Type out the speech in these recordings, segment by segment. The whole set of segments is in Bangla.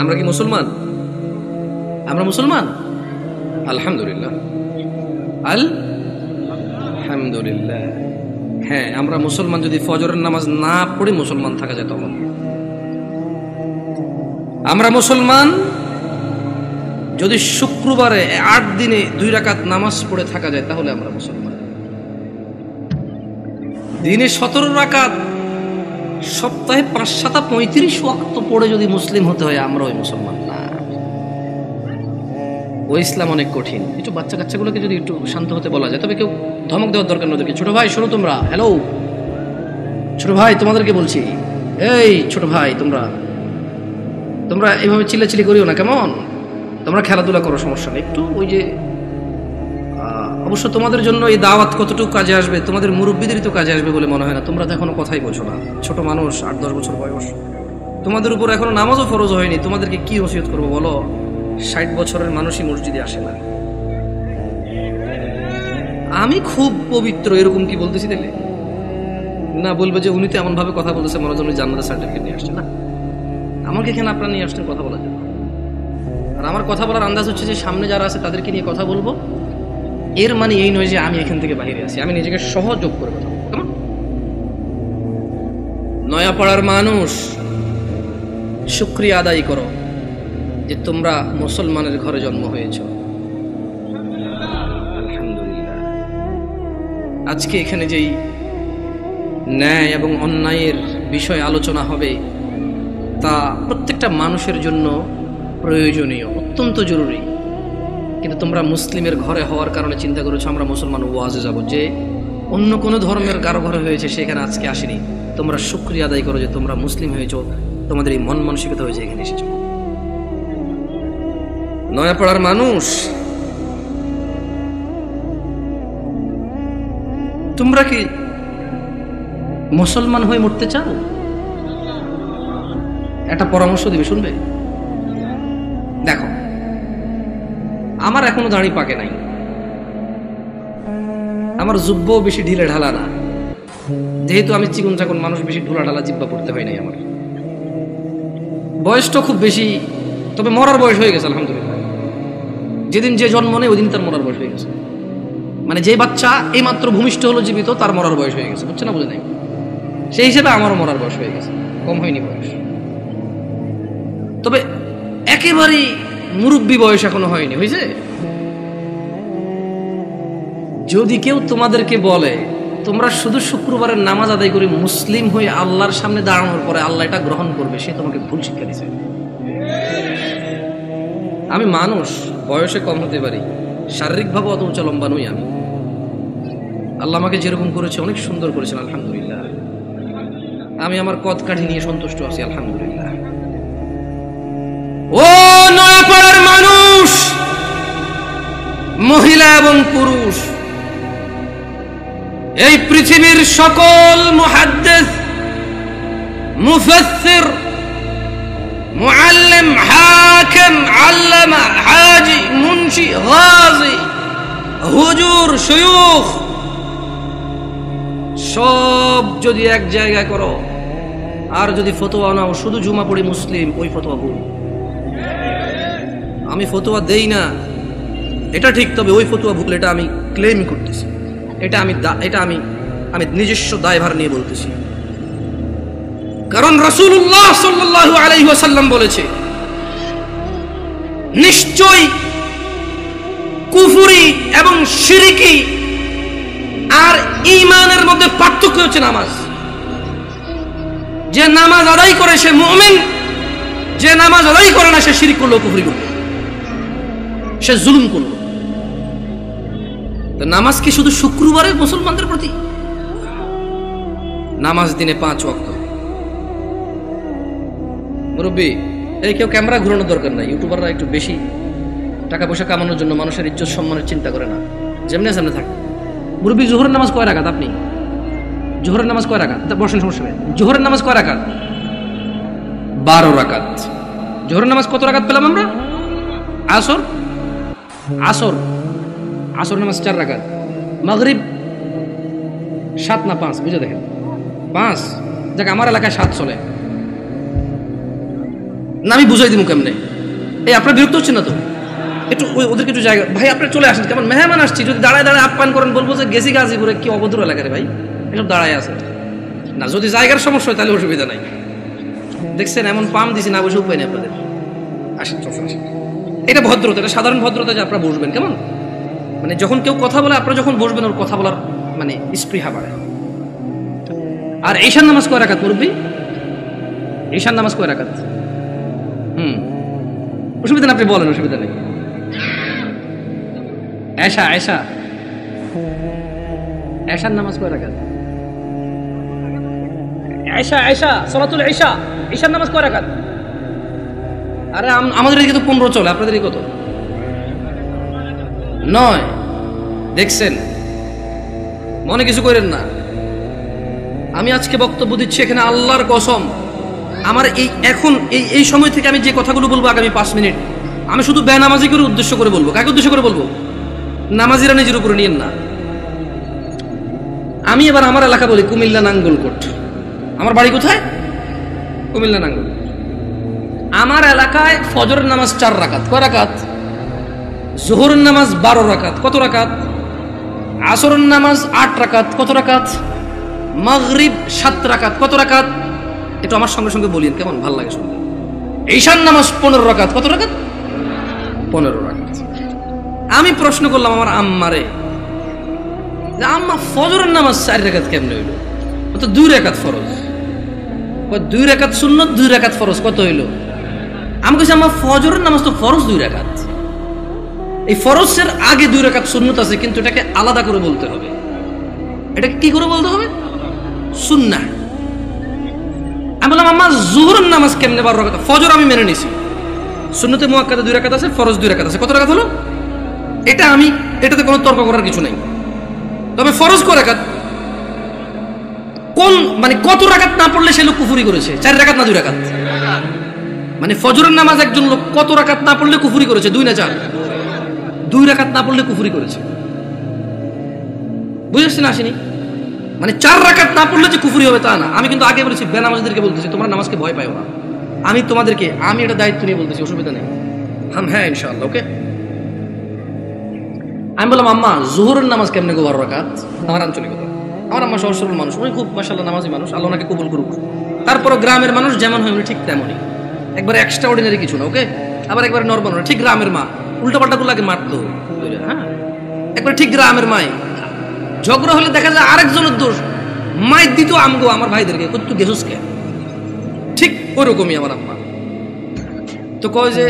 আমরা কি মুসলমান? আমরা মুসলমান আলহামদুলিল্লাহ, আলহামদুলিল্লাহ। হ্যাঁ, আমরা মুসলমান। যদি ফজরের নামাজ না পড়ে মুসলমান থাকা যায় তখন আমরা মুসলমান। যদি শুক্রবারে 8 দিনে 2 রাকাত নামাজ পড়ে থাকা যায় তাহলে আমরা মুসলমান। দিনে 17 রাকাত, সপ্তাহে 5-7-35 ওয়াক্ত পড়ে যদি মুসলিম হতে হয় আমরা ওই মুসলমান না। ওই ইসলাম অনেক কঠিন। একটু বাচ্চা কাচ্চাগুলোকে যদি একটু শান্ত হতে বলা যায়, তবে কেউ ধমক দেওয়ার দরকার নয়। ছোট ভাই শোনো, তোমরা হ্যালো, ছোট ভাই তোমাদেরকে বলছি, এই ছোট ভাই তোমরা এইভাবে চিল্লাচিল্লি করিও না, কেমন? তোমরা খেলাধুলা করো, সমস্যা নেই। একটু ওই যে অবশ্য তোমাদের জন্য এই দাওয়াত কতটুকু কাজে আসবে, তোমাদের মুরব্বীদেরই তো কাজে আসবে বলে মনে হয় না। তোমরা তো এখনো কথাই বলছো না, ছোট মানুষ, 8-10 বছর বয়স। তোমাদের উপর এখনো নামাজও ফরজ হয়নি। তোমাদেরকে কি ওসিয়ত করবো বলো? 60 বছরের মানুষই মসজিদে আসে না। আমি খুব পবিত্র এরকম কি বলতেছি তাহলে? না, বলবে যে উনি তো এমন ভাবে কথা বলতেছে মনে হয় জান্নাতের সার্টিফিকেট নিয়ে আসছে। না, আমাকে এখানে আপনারা নিয়ে আসছেন কথা বলার জন্য। আর আমার কথা বলার আন্দাজ হচ্ছে যে সামনে যারা আছে তাদেরকে নিয়ে কথা বলবো। এর মানে এই নয় যে আমি এখান থেকে বাইরে আছি। আমি নিজেকে সহযোগ করে কথা বলবো। কেমন? নয়াপাড়ার মানুষ, শুকরিয়া আদায় করো যে তোমরা মুসলমানের ঘরে জন্ম হয়েছ। আলহামদুলিল্লাহ। আজকে এখানে যেই ন্যায় এবং অন্যায়ের বিষয় আলোচনা হবে তা প্রত্যেকটা মানুষের জন্য প্রয়োজনীয়, অত্যন্ত জরুরি। কিন্তু তোমরা মুসলিমের ঘরে হওয়ার কারণে চিন্তা করেছো আমরা মুসলমান ওয়াজে যাব, যে অন্য কোনো ধর্মের কারো ঘরে হয়েছে সেখানে আজকে আসেনি। তোমরা শুকরিয়া আদায় করো যে তোমরা মুসলিম হয়েছো, তোমাদের এই মন মানসিকতা হয়েছে এখানে এসেছো। নয়াপাড়ার মানুষ, তোমরা কি মুসলমান হয়ে মরতে চাও? একটা পরামর্শ দিবে, শুনবে? দেখো, আমার এখনো দাড়ি পাকে নাই, আমার জুব্বও বেশি ঢিলে ঢালা না। যেহেতু আমি চিকন চাকন মানুষ, বেশি ঢোলা ঢালা জিব্বা পড়তে হয় নাই। আমার বয়সটা খুব বেশি, তবে মরার বয়স হয়ে গেছে আলহামদুলিল্লাহ। যেদিন যে জন্ম নেই ওই দিন তার মরার বয়স হয়ে গেছে। মানে যে বাচ্চা এই মাত্র ভূমিষ্ঠ হলো জীবিত, তার মরার বয়স হয়ে গেছে। বুঝছে না? বুঝে নাই? সেই হিসেবে আমারও মরার বয়স হয়ে গেছে, কম হয়নি বয়স। তবে একেবারেই মুরব্বী বয়স এখনো হয়নি, হয়েছে। যদি কেউ তোমাদেরকে বলে তোমরা শুধু শুক্রবারের নামাজ আদায় করে মুসলিম হয়ে আল্লাহর সামনে দাঁড়ানোর পরে আল্লাহ এটা গ্রহণ করবে, সে তোমাকে ভুল শিক্ষা দিচ্ছে। আমি মানুষ, বয়সে কম হতে পারি, শারীরিকভাবে অত উঁচা লম্বা নই আমি। আল্লাহ আমাকে যেরকম করেছে অনেক সুন্দর করেছেন আলহামদুলিল্লাহ। আমি আমার কদ কাঠি নিয়ে সন্তুষ্ট আছি আলহামদুলিল্লাহ। ও নয়াপাড়ার মানুষ, মহিলা এবং পুরুষ, এই পৃথিবীর সকল মুহাদ্দিস, মুফাসসির, মুআল্লিম, হাকিম, আল্লামা, হাজি, মুন্সি, গাজী, হুজুর, শায়খ, সব যদি এক জায়গায় করো আর যদি ফতোয়া নাও শুধু জুমা পড়ি মুসলিম, ওই ফতোয়া ভুল। আমি ফতোয়া দেই না এটা ঠিক, তবে ওই ফতোয়া ভুল, এটা আমি ক্লেম করতেছি। এটা আমি নিজস্ব দায়ভার নিয়ে বলতেছি। কারণ রাসূলুল্লাহ সাল্লাল্লাহু আলাইহি ওয়াসাল্লাম বলেছে, নিশ্চয় কুফরি এবং শিরকি আর ঈমানের মধ্যে পার্থক্য হচ্ছে নামাজ। যে নামাজ আদায় করে সে মুমিন, যে নামাজ আদায় করে না সে শিরক করলো, কুফরি করলো, সে জুলুম করলো। তো নামাজ কি শুধু শুক্রবারে মুসলমানদের প্রতি? নামাজ দিনে 5 ওয়াক্ত। মুরব্বী, এই কেউ ক্যামেরা ঘুরানোর দরকার নাই। ইউটিউবাররা একটু বেশি টাকা পয়সা কামানোর জন্য মানুষের ইজ্জত সম্মানের চিন্তা করে না, যেমনি সামনে থাকে। মুরব্বী, জোহরের নামাজ কয় রাকাত? আপনি জোহরের নামাজ কয় রাকাত? বসেন, সমস্যা নেই। জোহরের নামাজ কয় রাকাত? 12 রাকাত। জোহরের নামাজ কত রাকাত পেলাম আমরা? আসর নামাজ 4 রাকাত। মাগরিব 7 না 5? বুঝে দেখেন, 5। দেখ, আমার এলাকায় 7 চলে। না আমি বুঝাই দিব কেমনে? এই আপনার বিরক্ত হচ্ছেন না তো? একটু ওদেরকে একটু জায়গা, ভাই আপনি চলে আসেন, কেমন মেহমান আসছি, যদি দাঁড়ায় দাঁড়ায় আপ্যায়ন করেন বলবো যে গেছি গাজীপুরে, কি অভদ্র এলাকা রে ভাই, এসব দাঁড়ায় আছে না। যদি জায়গার সমস্যা হয় তাহলে অসুবিধা নাই। দেখছেন এমন পাম দিছি না, বসে উপায় নেই আপনাদের। আসেন চলে আসেন, এটা ভদ্রতা, এটা সাধারণ ভদ্রতা যে আপনারা বসবেন। কেমন মানে যখন কেউ কথা বলে আপনারা যখন বসবেন ওর কথা বলার মানে স্পৃহা বাড়ে। আর ঈশান নামাজ কয় রাকাত মুরব্বি? ঈশান নামাজ কয় রাকাত? অসুবিধা না, আপনি বলেন, অসুবিধা নেই। এশা এশা এশার নামাজ কয় রাকাত? এশা এশা সালাতুল ঈশা, ঈশার নামাজ কয় রাকাত? আরে আমাদের এদিকে তো 15 চলে, আপনাদের এদিকে কত? 9। দেখছেন, মনে কিছু করেন না। আমি আজকে বক্তব্য দিচ্ছি এখানে আল্লাহর কসম, আমার এই সময় থেকে আমি যে কথাগুলো বলবো আগামী 5 মিনিট, আমি শুধু বেনামাজি করে উদ্দেশ্য করে বলবো। কাকে উদ্দেশ্য করে বলবো? নামাজিরা নিজের উপরে নিয়েন না। আমি এবার আমার এলাকা বলি, কুমিল্লা নাঙ্গলকোট। আমার বাড়ি কোথায়? কুমিল্লা নাঙ্গলকোট। আমার এলাকায় ফজরের নামাজ 4 রাকাত। কয় রাকাত? জোহরের নামাজ 12 রাকাত। কত রাকাত? আসরের নামাজ 8 রাকাত। কত রাকাত? মাগরিব 7 রাকাত। কত রাকাত? একটু আমার সঙ্গে সঙ্গে বলিন, কেমন ভালো লাগে শুনতে। ঈশান নামাজ 15 রাকাত। কত রাকাত? 15 রাকাত। আমি প্রশ্ন করলাম আমার আম্মারে, আম্মা ফজরের নামাজ 4 রাকাত কেমনে হইল? তো 2 রাকাত ফরজ। 2 রাকাত সুন্নত, 2 রাকাত ফরজ। কত হইল? আমি কইছি আম্মা ফজরের নামাজ তো ফরজ 2 রাকাত, এই ফরজের আগে 2 রাকাত সুন্নত আছে, কিন্তু এটাকে আলাদা করে বলতে হবে। এটাকে কি করে বলতে হবে? সুন্নাহ। আমি বললাম আম্মা জোহরের নামাজ কেমনে 12 রাকাত? ফজর আমি মেনে নিছি, সুন্নতে মুআক্কাদা 2 রাকাত আছে, ফরজ 2 রাকাত আছে। কত রাকাত হলো? এটাতে কোনো তর্ক করার কিছু নাই। তবে ফরজ কয় রাকাত? কোন মানে কত রাকাত না পড়লে সে লোক কুফরি করেছে? 4 রাকাত না 2 রাকাত? মানে ফজরের নামাজ একজন লোক কত রাকাত না পড়লে কুফরি করেছে? 2 না 4? 2 রাকাত না পড়লে কুফরি করেছে। বুঝেছেন আসেনি? মানে 4 রাকাত না পড়লে যে কুফরি হবে তা না। আমি কিন্তু আগে বলেছি, বেনামাজিদেরকে বলতেছি তোমরা নামাজকে ভয় পাও না। আমি এটা দায়িত্ব নিয়ে বলতেছি, অসুবিধা নেই। হ্যাঁ ইনশাআল্লাহ, ওকে। আমি বললাম আম্মা জোহরের নামাজ কেমনে গো 12 রাকাত? আমার আঞ্চলিকতা, আমার আম্মা সহজ সরল মানুষ, উনি খুব মাশাআল্লাহ নামাজি মানুষ, আল্লাহ ওনাকে কবুল করুক। তারপরও গ্রামের মানুষ যেমন হয় উনি ঠিক তেমনই, একবারে এক্সট্রা অর্ডিনারি কিছু না, ওকে। আবার একবারে নরমাল না, ঠিক গ্রামের মা। উল্টা পাল্টা গুলো আগে মারতো, হ্যাঁ একবারে ঠিক গ্রামের মাই। ঝগড়া হলে দেখা যায় আরেকজনের দোষ, মাইর দিত আমগো আমার ভাইদেরকে, কত গেছস কে, ঠিক ওরকমই আমার আম্মা। তো কয় যে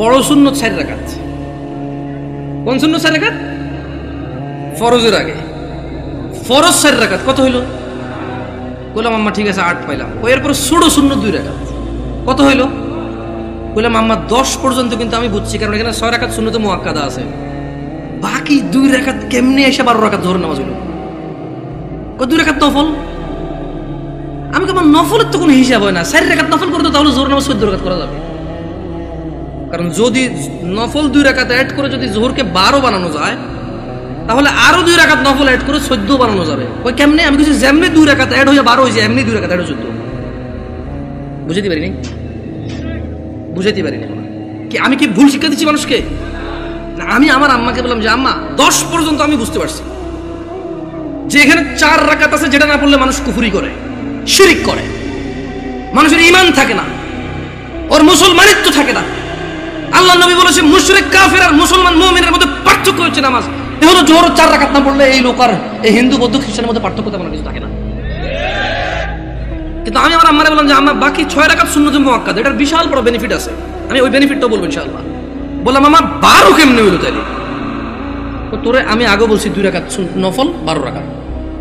বড় সুন্নত 4 রাকাত। কোন সুন্নত 4 রাকাত? ফরজের আগে ফরজ 4 রাকাত। কত হইল? বললাম আম্মা ঠিক আছে 8 পাইলাম। এরপর ছোট সুন্নত 2 রাকাত। কত হইল? বললাম আম্মা 10 পর্যন্ত কিন্তু আমি বুঝছি, কারণ এখানে 6 রাকাত সুন্নতে মুআক্কাদা আছে, বাকি 2 রাকাত কেমনে এসে 12 রাকাত জোহর নামাজ হইল? 2 রাকাত নফল। আমি কেমন নফলের তো কোনো হিসাব হয় না, 4 রাকাত নফল করতে তাহলে জোহর নামাজ 14 রাকাত করা যাবে। কারণ যদি নফল 2 রাকাত অ্যাড করে যদি জোহরকে 12 বানানো যায়, তাহলে আরো 2 রাকাত নফল অ্যাড করে 14 বানানো যাবে। ওই কেমনে? আমি কিছু যেমনি 2 রাকাত অ্যাড হয়ে 12 হয়েছে, এমনি 2 রাকাত অ্যাড হয়ে 14। বুঝাইতে পারিনি কি? আমি কি ভুল শিক্ষা দিচ্ছি মানুষকে? না, আমি আমার আম্মাকে বললাম যে আম্মা 10 পর্যন্ত আমি বুঝতে পারছি যে এখানে 4 রাকাত আছে, যেটা না পড়লে মানুষ কুফরি করে, শিরিক করে, মানুষের ঈমান থাকে না, ওর মুসলমানিত্ব থাকে না। আল্লাহ নবী বলেছে মুশরিক কাফের আর মুসলমান মুমিনের মধ্যে পার্থক্য হচ্ছে নামাজ। এ হলো জোহর 4 রাকাত না পড়লে এই লোক আর এই হিন্দু বৌদ্ধ খ্রিস্টানের মধ্যে পার্থক্য তেমন কিছু থাকে না। কিন্তু আমি আমার আম্মারে বললাম যে আম্মা বাকি 6 রাকাত সুন্নতে মুআক্কাদা, এটার বিশাল বড় বেনিফিট আছে, আমি ওই বেনিফিটটাও বলবো ইনশাআল্লাহ। বললাম আম্মা 12 কেমনে হইলো তাইলে? তোরে আমি আগে বলছি 2 রাকাত নফল 12 রাকাত।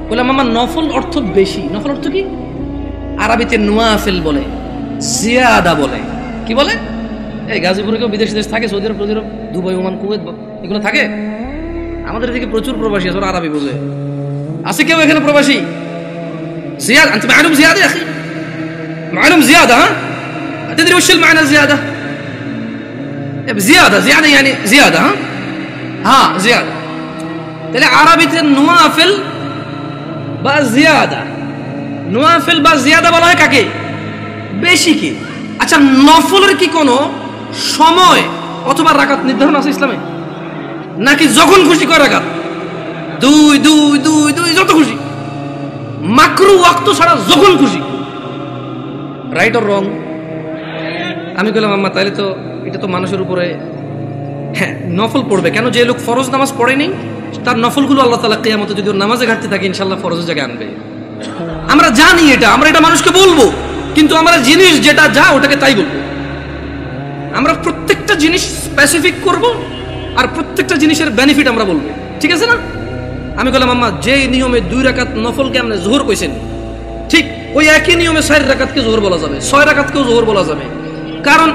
বললাম আম্মা নফল অর্থ বেশি। নফল অর্থ কি? আরবিতে নওয়াফিল বলে, জিয়াদা বলে। কি বলে? এই গাজীপুরে কেউ বিদেশি দেশ থাকে, সৌদি আরব, দুবাই, ওমান, কুয়েত, এগুলো থাকে। আমাদের এদিকে প্রচুর প্রবাসী আছে, ওরা আরবি বোঝে। আছে কেউ এখানে প্রবাসী? زيادة أنت معلوم زيادة يا أخي، معلوم زيادة، ها تدري وش المعنى زيادة؟ زيادة يعني زيادة، ها زيادة। تلاقي عربية النوافل بقى زيادة، نوافل بقى زيادة বলা হয় কাকে? বেশি কি? আচ্ছা, নফলের কি কোনো সময় অথবা রাকাত নির্ধারণ আছে ইসলামে, নাকি যখন খুশি কয় রাকাত? দুই দুই দুই দুই যত খুশি, মাকরু ওয়াক্ত ছাড়া যখন খুশি। Right or wrong? আমি বললাম আম্মা তাহলে তো এটা তো মানুষের উপরে, হ্যাঁ নফল পড়বে কেন? যে লোক ফরজ নামাজ পড়েনি তার নফলগুলো আল্লাহ তাআলা কিয়ামতে যদি ওর নামাজে ঘাটতি থাকে ইনশাআল্লাহ ফরজের জায়গায় আনবে। আমরা জানি এটা, আমরা এটা মানুষকে বলবো, কিন্তু আমরা জিনিস যেটা যা ওটাকে তাই বলবো। আমরা প্রত্যেকটা জিনিস স্পেসিফিক করব আর প্রত্যেকটা জিনিসের বেনিফিট আমরা বলবো, ঠিক আছে না? আমি বললাম আম্মা যে নিয়মে 2 রাকাত নফলকে আপনি যোহর কইছেন, ঠিক ওই একই নিয়মে 4 রাকাতকে যোহর বলা যাবে, 6 রাকাতকেও যোহর বলা যাবে। কারণ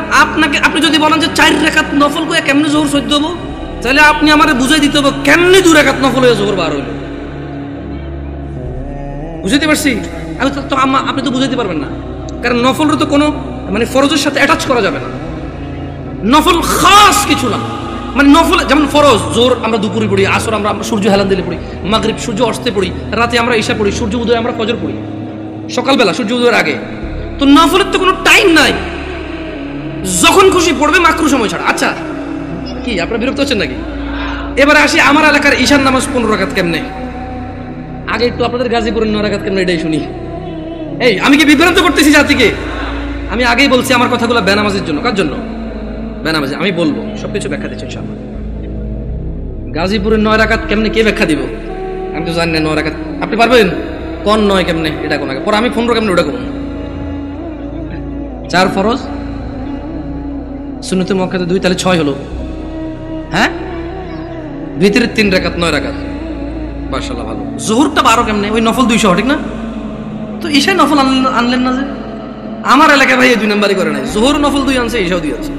আপনি যদি বলেন যে 4 রাকাত নফল কইয়া কেমনে যোহর সহ্য হবো, তাহলে আপনি আমারে বুঝাই দিতে হবে কেমনে 2 রাকাত নফল হয়ে যোহর বার হইল। বুঝাইতে পারছি? আমি তো আম্মা আপনি তো বুঝাইতে পারবেন না, কারণ নফলের তো কোনো মানে ফরজের সাথে অ্যাটাচ করা যাবে না। নফল খাস কিছু না, মানে নফল যেমন ফরজ জোর আমরা দুপুরে পড়ি, আসর আমরা সূর্য হেলান দিলে পড়ি, মাগরিব সূর্য অস্তে পড়ি, রাতে আমরা ঈশা পড়ি, সূর্য উদয় আমরা ফজর পড়ি, সকালবেলা সূর্য উদয়ের আগে। তো নফলের তো কোনো টাইম নাই, যখন খুশি পড়বে মাকরু সময় ছাড়া। আচ্ছা কি আপনারা বিরক্ত হচ্ছেন নাকি? এবারে আসি আমার এলাকার ঈশার নামাজ 15 রাকাত কেমনে। আগে একটু আপনাদের গাজীপুরের 9 রাকাত কেমনে এটাই শুনি। এই আমি কি বিভ্রান্ত করতেছি জাতিকে? আমি আগেই বলছি আমার কথাগুলো বেনামাজের জন্য। কার জন্য? বেনামাজি। আমি বলবো সবকিছু ব্যাখ্যা দিচ্ছি ইনশাআল্লাহ। গাজীপুরের 9 রাকাত কেমনে কে ব্যাখ্যা দিব? আমি তো জানি না 9 রাকাত। আপনি পারবেন কোন 9 কেমনে এটা কোন আগে পরে আমি 15 কেমনে ওটা কোন? 4 ফরজ, সুন্নতে মুআক্কাদা 2, তাহলে 6 হলো। হ্যাঁ ভিতরে 3 রাকাত, 9 রাকাত। মাশাআল্লাহ ভালো। যোহরটা 12 কেমনে? ওই নফল 200, ঠিক না? তো ঈশায় নফল আনলেন না যে? আমার এলাকায় ভাই 2 নাম্বারই করে নাই, যোহর নফল 2 আনছে, ঈশাও 2 আনছে।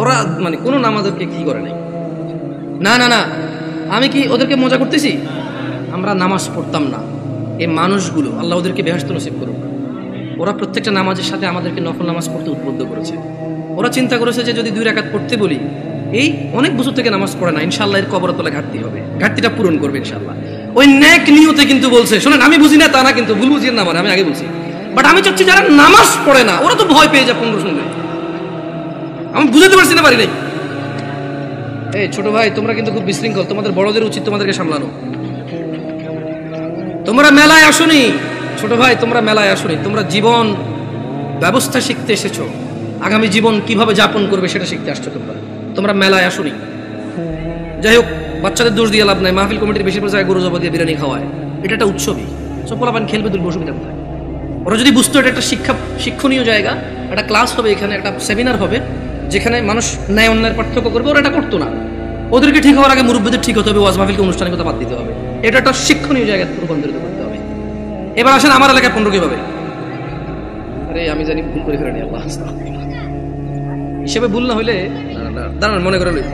ওরা মানে কোন নামাজকে কি করে নাই। না না না, আমি কি ওদেরকে মজা করতেছি? আমরা নামাজ পড়তাম না, এই মানুষগুলো আল্লাহ ওদেরকে বেহেশত নসিব করুক, ওরা প্রত্যেকটা নামাজের সাথে আমাদেরকে নফল নামাজ পড়তে উদ্বুদ্ধ করেছে। ওরা চিন্তা করেছে যে যদি 2 রাকাত পড়তে বলি, এই অনেক বছর থেকে নামাজ পড়ে না, ইনশাআল্লাহ এর কবরের তলায় ঘাটতি হবে, ঘাটতিটা পূরণ করবে ইনশাআল্লাহ। ওই নেক নিয়তে কিন্তু বলছে। শোনেন, আমি বুঝি না তা না, কিন্তু ভুল বুঝিয়ে না আমার, আমি আগে বলছি। বাট আমি চাচ্ছি যারা নামাজ পড়ে না ওরা তো ভয় পেয়ে যায় 15 শুনলে। আমি বুঝাতে পারছি না, পারি নাই। এই ছোট ভাই তোমরা কিন্তু খুব বিশৃঙ্খল, তোমাদের বড়দের উচিত তোমাদেরকে সামলানো। তোমরা মেলায় আসোনি ছোট ভাই, তোমরা মেলায় আসোনি, তোমরা জীবন ব্যবস্থা শিখতে এসেছো, আগামী জীবন কিভাবে যাপন করবে সেটা শিখতে আসছো। তোমরা মেলায় আসোনি। যাই হোক, বাচ্চাদের দোষ দিয়ে লাভ নাই, মাহফিল কমিটির বেশিরভাগ জায়গায় গরু জবা দিয়ে বিরিয়ানি খাওয়ায়, এটা একটা উৎসবই, সব পোলাপান খেলবে, দুর্ব অসুবিধা কোথায়? ওরা যদি বুঝতো এটা একটা শিক্ষণীয় জায়গা, একটা ক্লাস হবে এখানে, একটা সেমিনার হবে যেখানে মানুষ ন্যায় অন্যায়ের পার্থক্য করবে, ওরা এটা করতো না। ওদেরকে ঠিক হওয়ার আগে মুরব্বীদের ঠিক হতে হবে, ওয়াজ মাহফিলকে অনুষ্ঠানিকতা বাদ দিতে হবে, এটা একটা শিক্ষণীয় জায়গায় রূপান্তরিত করতে হবে। এবার আসেন আমার এলাকায় 15 কিভাবে? আরে আমি জানি ভুল করে ফেলেনি, আল্লাহ হিসেবে ভুল না হইলে দাঁড়ান মনে করে লই।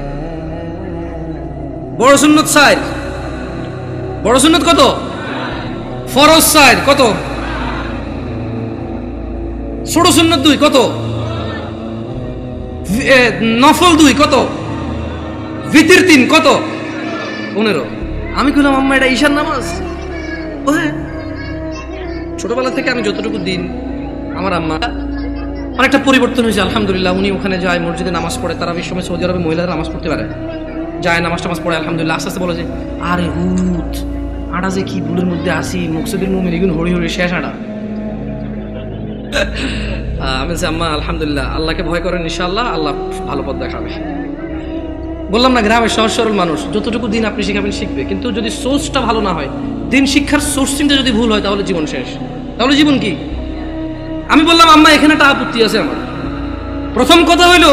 বড় সুন্নত 4, বড় সুন্নত কত? ফরজ 4 কত? ছোট সুন্নত 2 কত? নফল 2 কত? ভিতর 3 কত? 15। আমি কইলাম আম্মা এটা ঈশার নামাজ? ও হ্যাঁ, ছোটবেলা থেকে আমি যতটুকু দিন আমার আম্মা অনেকটা পরিবর্তন হয়েছে আলহামদুলিল্লাহ। উনি ওখানে যায়, মসজিদে নামাজ পড়ে, তারাবির সময় সৌদি আরবে মহিলারা নামাজ পড়তে পারে, যায় নামাজ টামাজ পড়ে আলহামদুলিল্লাহ। আস্তে আস্তে বলে যে আরে হুত আটা যে কি ভুলের মধ্যে আসি, মুকসিদুল মুমিন এগুন হরি হরি শেষ আটা। আমি বলছি আম্মা আলহামদুলিল্লাহ, আল্লাহকে ভয় করেন, ইনশাআল্লাহ আল্লাহ ভালো পথ দেখাবে। বললাম না, গ্রামের সহজ সরল মানুষ, যতটুকু দিন আপনি শিখাবেন শিখবে, কিন্তু যদি সোর্সটা ভালো না হয়, দিন শিক্ষার সোর্সিংটা যদি ভুল হয়, তাহলে জীবন শেষ। তাহলে জীবন কি? আমি বললাম আম্মা এখানে একটা আপত্তি আছে আমার। প্রথম কথা হইল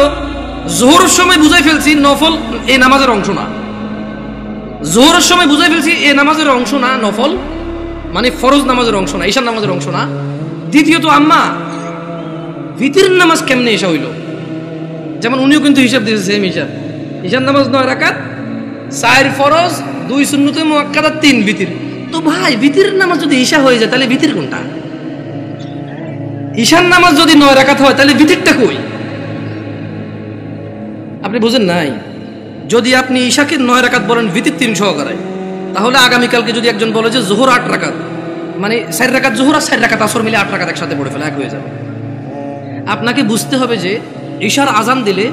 জোহরের সময় বুঝাই ফেলছি নফল এই নামাজের অংশ না, জোহরের সময় বুঝাই ফেলছি এই নামাজের অংশ না, নফল মানে ফরজ নামাজের অংশ না, ঈশার নামাজের অংশ না। দ্বিতীয়ত আম্মা ভিতরের নামাজ কেমনে এসা হইল? যেমন উনিও কিন্তু হিসাব দিয়েছে সেম হিসাব, ঈশার নামাজ 9 রাকাত, 4 ফরজ, 2 সুন্নতে মুআক্কাদা, 3 ভিতর। তো ভাই ভিতরের নামাজ যদি ঈশা হয়ে যায় তাহলে ভিতর কোনটা? ঈশার নামাজ যদি 9 রাকাত হয় তাহলে ভিতরটা কই? আপনি বুঝেন নাই? যদি আপনি ঈশাকে 9 রাকাত বলেন ভিতর 3 সহকারে, তাহলে আগামীকালকে যদি একজন বলে যে জোহর 8 রাকাত, মানে 4 রাকাত জোহর আর 4 রাকাত আসর মিলে 8 রাকাত একসাথে পড়ে ফেলে, এক হয়ে যাবে। আপনাকে বুঝতে হবে যে ঈশার আজান দিলে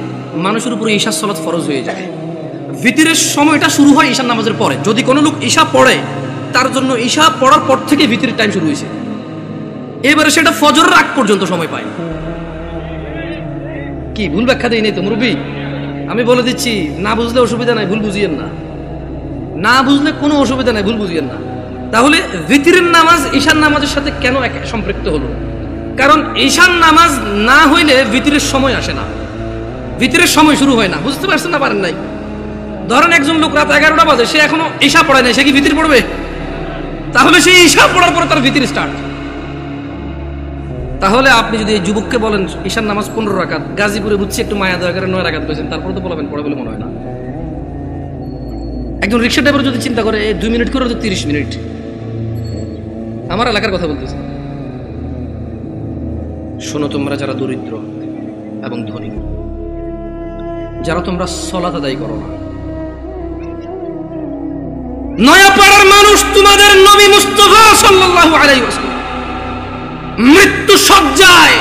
মানুষের উপরে ঈশার সালাত ফরজ হয়ে যায়। ভিতরের সময়টা শুরু হয় ঈশার নামাজের পরে। যদি কোনো লোক ঈশা পড়ে, তার জন্য ঈশা পড়ার পর থেকে ভিতরের টাইম শুরু হয়েছে। এবারে সেটা ফজরের আগ পর্যন্ত সময় পায়। কি ভুল ব্যাখ্যা দেই নেই তো মুরব্বী? আমি বলে দিচ্ছি, না বুঝলে অসুবিধা নাই, ভুল বুঝিয়েন না। না বুঝলে কোনো অসুবিধা নাই, ভুল বুঝিয়েন না। তাহলে ভিতরের নামাজ ঈশার নামাজের সাথে কেন সম্পৃক্ত হলো? কারণ ঈশার নামাজ না হইলে ভিতরের সময় আসে না, ভিতরের সময় শুরু হয় না। বুঝতে পারছেন না? পারেন নাই? ধরেন একজন লোক রাত 11টা বাজে, সে এখনো ঈশা পড়ায় নাই, সে কি ভিতর পড়বে? তাহলে সে ঈশা পড়ার পরে তার ভিতর স্টার্ট। তাহলে আপনি যদি এই যুবককে বলেন ঈশার নামাজ 15 রাকাত, গাজীপুরে বুঝছি একটু মায়া দয়া করে 9 রাকাত পেয়েছেন, তারপরে তো বলবেন পড়ে বলে মনে হয় না। একজন রিক্সা ড্রাইভার যদি চিন্তা করে 2 মিনিট করে তো 30 মিনিট। আমার এলাকার কথা বলতেছি। শোনো, তোমরা যারা দরিদ্র এবং ধনী, যারা তোমরা সালাত আদায় করো না, নয়াপাড়ার মানুষ তোমাদের নবী মুস্তাফা সাল্লাল্লাহু আলাইহি ওয়াসাল্লাম মৃত্যু সজ্জায়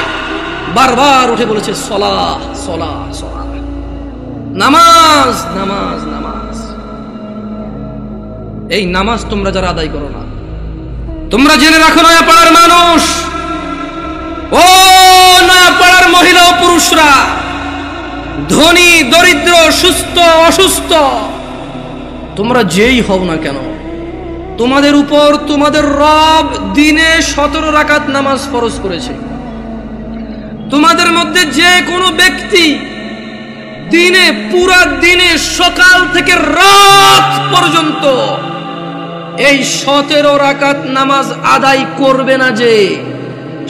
বারবার উঠে বলেছে সালাহ সালাহ সালাহ, নামাজ নামাজ নামাজ। এই নামাজ তোমরা যারা আদায় করো না, তোমরা জেনে রাখো নয়াপাড়ার মানুষ, ও নয়াপাড়ার মহিলা ও পুরুষরা, ধনী দরিদ্র, সুস্থ অসুস্থ, তোমরা যেই হও না কেন, তোমাদের উপর তোমাদের রব দিনে 17 রাকাত নামাজ ফরজ করেছে। তোমাদের মধ্যে যে কোনো ব্যক্তি দিনে, পুরা দিনে সকাল থেকে রাত পর্যন্ত এই 17 রাকাত নামাজ আদায় করবে না, যে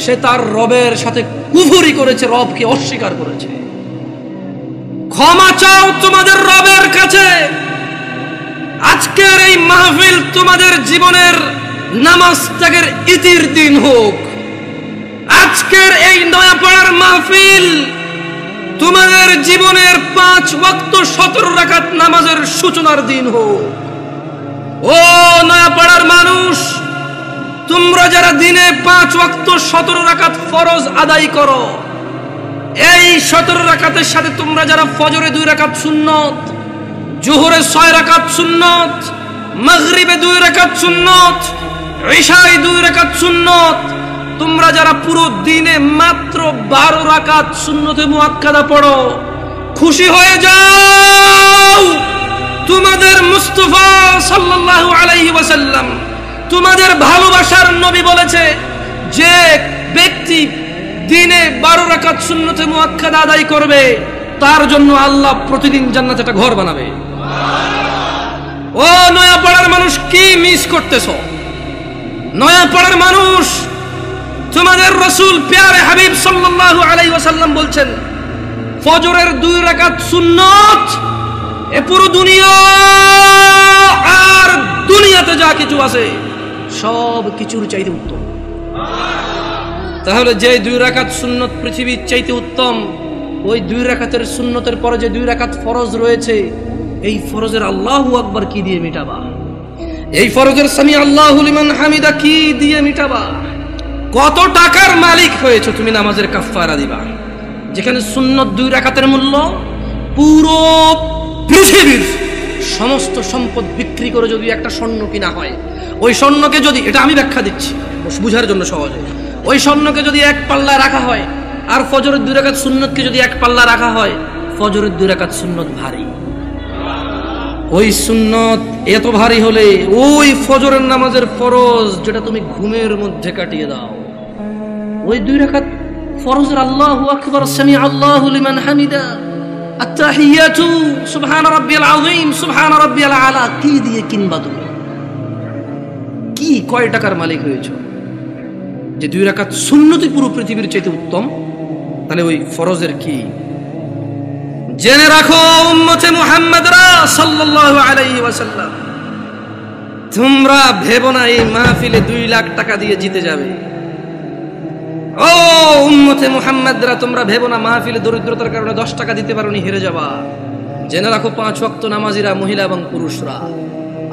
সে তার রবের সাথে কুফরি করেছে, রবকে অস্বীকার করেছে। ক্ষমা চাও তোমাদের রবের কাছে। আজকের এই মাহফিল তোমাদের জীবনের নামাজ ত্যাগের ইতির দিন হোক। আজকের এই নয়াপাড়ার মাহফিল তোমাদের জীবনের 5 ওয়াক্ত 17 রাকাত নামাজের সূচনার দিন হোক। ও নয়াপাড়ার মানুষ, তোমরা যারা দিনে 5 ওয়াক্ত 17 রাকাত ফরজ আদায় করো, এই 17 রাকাতের সাথে তোমরা যারা ফজরে 2 রাকাত সুন্নত, জোহরে 6 রাকাত সুন্নত, মাগরিবে 2 রাকাত সুন্নত, ইশায় 2 রাকাত সুন্নত, তোমরা যারা পুরো দিনে মাত্র 12 রাকাত সুন্নতে মুআক্কাদা পড়ো, খুশি হয়ে যাও। তোমাদের মুস্তাফা সাল্লাল্লাহু আলাইহি ওয়াসাল্লাম, তোমাদের ভালোবাসার নবী বলেছে, যে ব্যক্তি দিনে 12 রাকাত সুন্নতে মুআক্কাদা আদায় করবে, তার জন্য আল্লাহ প্রতিদিন জান্নাতে একটা ঘর বানাবে। ও নয়াপাড়ার মানুষ, কি মিস করতেছো? নয়াপাড়ার মানুষ, তোমাদের রাসূল প্যারে হাবিব সাল্লাল্লাহু আলাইহি ওয়াসাল্লাম বলছেন, ফজরের 2 রাকাত সুন্নত এ পুরো দুনিয়া আর দুনিয়াতে যা কিছু আছে সব কিছুর চাইতে উত্তম। তাহলে যে 2 রাকাত সুন্নত পৃথিবীর চাইতে উত্তম, ওই 2 রাকাতের সুন্নতের পরে যে 2 রাকাত ফরজ রয়েছে, এই ফরজের আল্লাহু আকবার কি দিয়ে মিটাবা? এই ফরজের সামি আল্লাহু লিমান হামিদা কি দিয়ে মিটাবা? কত টাকার মালিক হয়েছে তুমি নামাজের কাফারা দিবা, যেখানে সুন্নত 2 রাকাতের মূল্য পুরো পৃথিবীর সমস্ত সম্পদ বিক্রি করে যদি একটা স্বর্ণ কিনা হয়, ওই স্বর্ণকে যদি, এটা আমি ব্যাখ্যা দিচ্ছি বুঝার জন্য সহজে, ওই স্বর্ণকে যদি এক পাল্লায় রাখা হয় আর ফজরের 2 রাকাত সুন্নতকে যদি এক পাল্লা রাখা হয়, ফজরের 2 রাকাত সুন্নত ভারী। ওই সুন্নত এত ভারী হলে ওই ফজরের নামাজের ফরজ যেটা তুমি ঘুমের মধ্যে কাটিয়ে দাও, ওই 2 রাকাত ফরজের আল্লাহু আকবার, সামি আল্লাহু লিমান হামিদা, আত-তাহিয়াতু সুবহান রাব্বিয়াল আযীম, সুবহান রাব্বিয়াল আলা কি দিয়ে কিনবা? তুমি কি কয় টাকার মালিক হয়েছো যে 2 রাকাত সুন্নতই পুরো পৃথিবীর চাইতে উত্তম? তাহলে ওই ফরজের কি? জেনে রাখো উম্মতে মুহাম্মাদরা সাল্লাল্লাহু আলাইহি ওয়াসাল্লাম, তোমরা ভেবো না এই মাহফিলে 2 লাখ টাকা দিয়ে জিতে যাবে। ও উম্মতে মুহাম্মাদরা, তোমরা ভেবো না মাহফিলে দরিদ্রতার কারণে 10 টাকা দিতে পারোনি হেরে যাবা। জেনে রাখো 5 ওয়াক্ত নামাজিরা, মহিলা এবং পুরুষরা,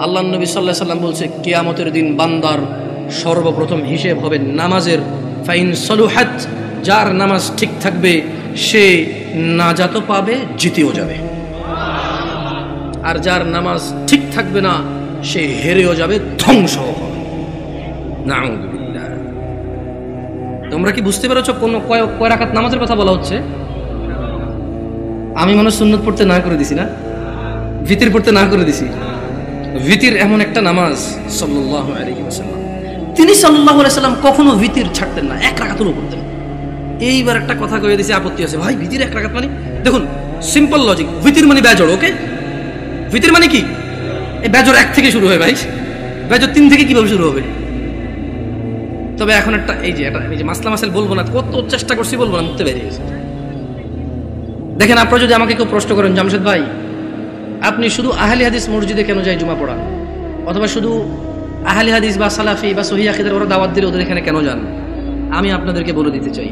আল্লাহর নবী সাল্লাল্লাহু আলাইহি ওয়াসাল্লাম বলছে, কিয়ামতের দিন বান্দার সর্বপ্রথম হিসেব হবে নামাজের। ফাইন সলুহাত যার নামাজ ঠিক থাকবে সে নাজাতও পাবে, জিতেও যাবে। আর যার নামাজ ঠিক থাকবে না সে হেরেও যাবে, ধ্বংস হবে। নাউযুবিল্লাহ। তোমরা কি বুঝতে পেরেছো কোন কয় রাকাত নামাজের কথা বলা হচ্ছে? আমি মনে সুন্নত পড়তে না করে দিছি না, ভিতির পড়তে না করে দিছি। ভিতির এমন একটা নামাজ, সাল্লাল্লাহু আলাইহি ওয়াসাল্লাম, তিনি সাল্লাল্লাহু আলাইহি ওয়াসাল্লাম কখনো ভিতির ছাড়তেন না, এক রাকাতও পড়তেন। এইবার একটা কথা কয়ে দিয়েছে, আপত্তি আছে ভাই, ভিতির এক রাকাত মানে? দেখুন সিম্পল লজিক, ভিতির মানে বেজড়, ওকে? ভিতির মানে কি? এই বেজড় 1 থেকে শুরু হয় ভাই, বেজড় 3 থেকে কিভাবে শুরু হবে? তবে এখন একটা এই যে মাসলা মাসাইল বলবো না, কত চেষ্টা করছি বলবো না, মুখতে বেরিয়ে গেছে। দেখেন, আপনারা যদি আমাকে কেউ প্রশ্ন করেন, জামশেদ ভাই আপনি শুধু আহলি হাদিস মসজিদে কেন যায় জুমা পড়ান, অথবা শুধু আহলি হাদিস বা সালাফি বা সহিহ আকীদার ওরা দাওয়াত দিলে ওদের এখানে কেন যান, আমি আপনাদেরকে বলে দিতে চাই,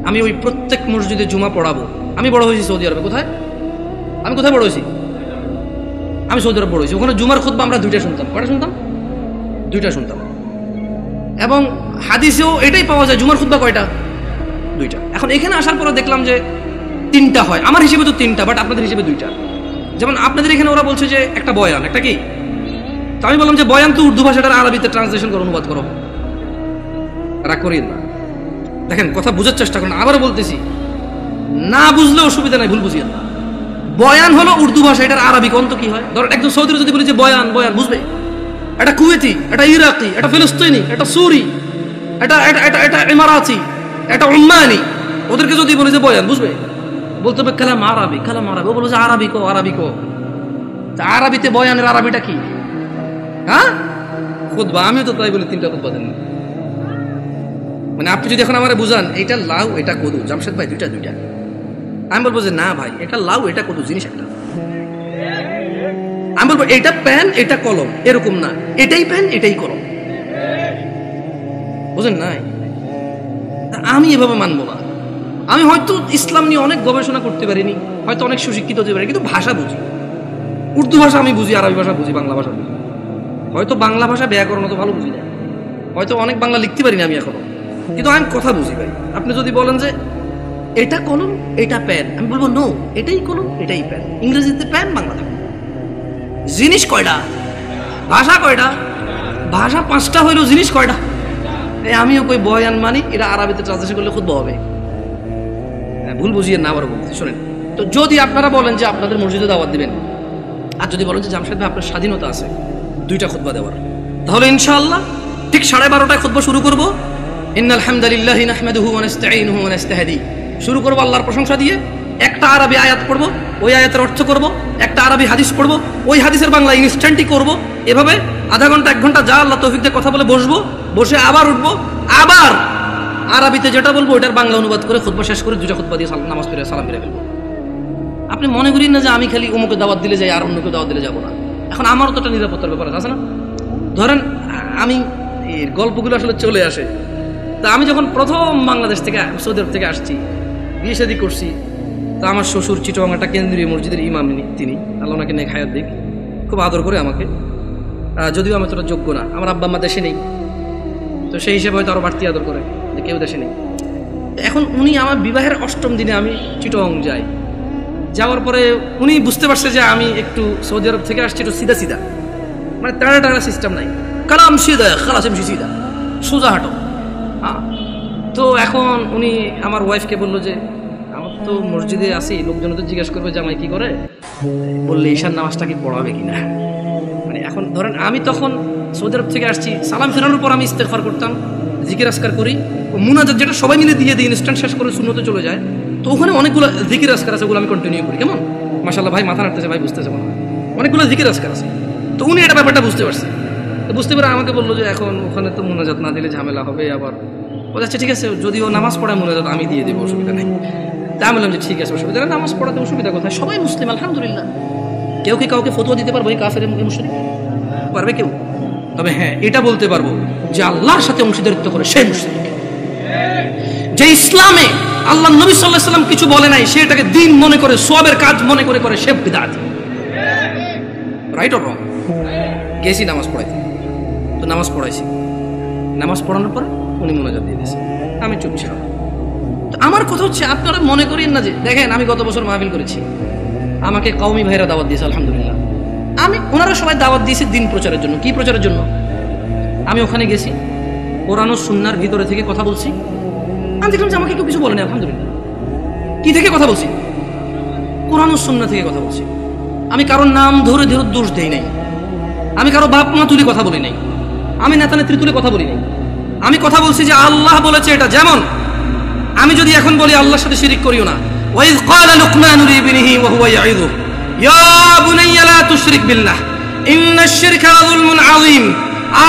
আমি ওই প্রত্যেক মসজিদে জুমা পড়াবো। আমি বড় হয়েছি সৌদি আরবে। কোথায়? আমি কোথায় বড় হয়েছি? আমি সৌদি আরব বড় হয়েছি। ওখানে জুমার খুতবা আমরা 2টা শুনতাম। কয়টা শুনতাম? 2টা শুনতাম। এবং হাদিসেও এটাই পাওয়া যায়, জুমার খুতবা কয়টা? 2টা। এখন এখানে আসার পরে দেখলাম যে 3টা হয়। আমার হিসেবে তো 3টা, বাট আপনাদের হিসেবে 2টা। যেমন আপনাদের এখানে ওরা বলছে যে একটা বয়ান, একটা কি? তো আমি বললাম যে বয়ান তো উর্দু ভাষাটার আরবিতে ট্রান্সলেশন করে অনুবাদ করো। রাগ করিয়েন না, দেখেন কথা বুঝার চেষ্টা করুন। আবারও বলতেছি, না বুঝলে অসুবিধা নাই, ভুল বুঝিয়েন না। বয়ান হলো উর্দু ভাষা, এটার আরবিক অন্ত কি হয়? ধর একজন সৌদির যদি বলি যে বয়ান, বয়ান বুঝবে? এটা কুয়েতি, এটা ইরাকি, এটা ফিলিস্তিনি, এটা সুরি, এটা এটা এটা এটা ইমারাতি, এটা উম্মানি, ওদেরকে যদি বলি যে বয়ান বুঝবে? বলতে হবে কালাম আরবি, কালাম আরবি। ও বলবো যে আরবিকো, আরবিকো। আরবিতে বয়ানের আরবিটা কি? হ্যাঁ, খুতবা। আমিও তো তাই বলি, 3টা খুতবা দেন। মানে আপনি যদি এখন আমারে বুঝান এটা লাউ এটা কদু, জামশেদ ভাই 2টা 2টা, আমি বলবো যে না ভাই এটা লাউ এটা কদু, জিনিস একটা। আমি বলবো এটা পেন এটা কলম, এরকম না, এটাই পেন এটাই কলম। বুঝেন নাই? আমি এভাবে মানবো না। আমি হয়তো ইসলাম নিয়ে অনেক গবেষণা করতে পারিনি, হয়তো অনেক সুশিক্ষিত হতে পারি, কিন্তু ভাষা বুঝি। উর্দু ভাষা আমি বুঝি, আরবি ভাষা বুঝি, বাংলা ভাষা বুঝি। হয়তো বাংলা ভাষা ব্যাকরণ তো ভালো বুঝি না, হয়তো অনেক বাংলা লিখতে পারিনি আমি এখনো, কিন্তু আমি কথা বুঝি ভাই। আপনি যদি বলেন যে এটা কলম এটা পেন, আমি বলবো নো, এটাই কলম এটাই পেন। ইংরেজিতে পেন, বাংলাতে জিনিস কয়টা? ভাষা কয়টা? ভাষা 5টা হইলেও জিনিস কয়টা? আমিও কই বয়ান মানি, এটা আরবিতে ট্রান্সলেশন করলে খুব হবে। ভুল বুঝিয়ে না, আবার বলতে শোনেন। তো যদি আপনারা বলেন যে আপনাদের মসজিদে দাওয়াত দিবেন, আর যদি বলেন যে জামশেদ ভাই আপনার স্বাধীনতা আছে 2টা খুতবা দেওয়ার, তাহলে ইনশাআল্লাহ ঠিক 12:30টায় খুতবা শুরু করব। ইন্নাল হামদালিল্লাহি নাহমাদুহু ওয়া নাস্তাঈনুহু ওয়া নাস্তাহদি, শুরু করব আল্লাহর প্রশংসা দিয়ে। একটা আরবি আয়াত পড়ব, ওই আয়াতের অর্থ করব। একটা আরবি হাদিস পড়ব, ওই হাদিসের বাংলা ইনস্ট্যান্টই করব। এভাবে আধা ঘন্টা 1 ঘন্টা যা আল্লাহ তৌফিক দিয়ে কথা বলে বসবো, বসে আবার উঠবো, আবার আরবিতে যেটা বলবো ওটার বাংলা অনুবাদ করে খুতবা শেষ করে 2টা খুতবা দিয়ে নামাজ পড়ে সালাম ফিরে ফেলবো। আপনি মনে করেন না যে আমি খালি অমুকে দাওয়াত দিলে যাই আর অন্যকে দাওয়াত দিলে যাবো না। এখন আমারও তো একটা নিরাপত্তার ব্যাপার আছে না? ধরেন আমি এর গল্পগুলো আসলে চলে আসে। তা আমি যখন প্রথম বাংলাদেশ থেকে সৌদি আরব থেকে আসছি, বিয়ে শাদী করছি, তা আমার শ্বশুর চিটগাং একটা কেন্দ্রীয় মসজিদের ইমাম, তিনি আল্লাহ ওনাকে নেক হায়াত দিক, খুব আদর করে আমাকে। যদিও আমি তোরা যোগ্য না, আমার আব্বা আম্মা দেশে নেই, তো সেই হিসেবে হয়তো আরো বাড়তি আদর করে, যে কেউ দেশে নেই। এখন উনি আমার বিবাহের 8ম দিনে আমি চিটগাং যাই। যাওয়ার পরে উনি বুঝতে পারছে যে আমি একটু সৌদি আরব থেকে আসছি একটু সিধা সিধা, মানে টানা টানা সিস্টেম নাই, কালাম সিধা খালাস এমসি সিধা, সোজা হাঁটো। হ্যাঁ, তো এখন উনি আমার ওয়াইফকে বললো যে আমার তো মসজিদে আসি, লোকজন তো জিজ্ঞাসা করবে জামাই কি করে, বললে ঈশার নামাজটা কি পড়াবে কিনা। মানে এখন ধরেন আমি তখন সৌদি আরব থেকে আসছি, সালাম ফেরানোর পর আমি ইস্তেগফার করতাম, জিকির আজকার করি, মুনাজাত যেটা সবাই মিলে দিয়ে দিই, ইনস্ট্যান্ট শেষ করে সুন্নতে চলে যায়। তো ওখানে অনেকগুলো জিকির আজকার আছে, ওগুলো আমি কন্টিনিউ করি। কেমন মাশাআল্লাহ ভাই, মাথা নাড়তেছে ভাই, বুঝতেছে মনে হয় অনেকগুলো জিকির আজকার আছে। তো উনি এটা ব্যাপারটা বুঝতে পারছে, বুঝতে পারে আমাকে বললো যে এখন ওখানে তো মুনাজাত না দিলে ঝামেলা হবে। আবার বলছে ঠিক আছে, যদিও নামাজ পড়ায় মুনাজাত আমি দিয়ে দেবো, অসুবিধা নেই। তা আমি বললাম যে ঠিক আছে, অসুবিধা নেই, নামাজ পড়াতে অসুবিধা কোথায়, সবাই মুসলিম আলহামদুলিল্লাহ। কেউ কি কাউকে ফতোয়া দিতে পারবো এই কাফের মুশরিক? পারবে কেউ? তবে হ্যাঁ এটা বলতে পারবো যে আল্লাহর সাথে অংশীদারিত্ব করে সে মুশরিক। যে ইসলামে আল্লাহ নবী সাল্লাল্লাহু আলাইহি ওয়াসাল্লাম কিছু বলে নাই, সেটাকে দিন মনে করে, সওয়াবের কাজ মনে করে করে সে বিদআত। Right or wrong? গেছি নামাজ পড়াইতে, তো নামাজ পড়াইছি, নামাজ পড়ানোর পর উনি মুনাজাত দিয়ে দিয়েছে, আমি চুপ ছিলাম। আমার কথা হচ্ছে, আপনারা মনে করেন না যে, দেখেন আমি গত বছর মাহফিল করেছি, আমাকে কওমি ভাইরা দাওয়াত দিয়েছে, আলহামদুলিল্লাহ। ওনারা সবাই দাওয়াত দিয়েছে দিন প্রচারের জন্য। কি প্রচারের জন্য? আমি ওখানে গেছি, কোরআন ও সুন্নাহর ভিতরে থেকে কথা বলছি। আমি দেখলাম যে আমাকে কেউ কিছু বলেনি, আলহামদুলিল্লাহ। কি থেকে কথা বলছি? কোরআন ও সুন্নাহ থেকে কথা বলছি। আমি কারোর নাম ধরে ধরে দোষ দেই নাই, আমি কারো বাপ মা তুলে কথা বলি নাই, আমি নেতা নেত্রী তুলে কথা বলি নাই। আমি কথা বলছি যে আল্লাহ বলেছে এটা। যেমন আমি যদি এখন বলি আল্লাহর সাথে শিরিক করিও না, ওয়াইজ ক্বালা লুকমানু লিবনিহি ওয়া হুয়া ইয়াইযু ইয়া বুনাইয়া লা তুশরিক বিল্লাহ ইন্নাশ শিরকা লাযুলমুন আযীম।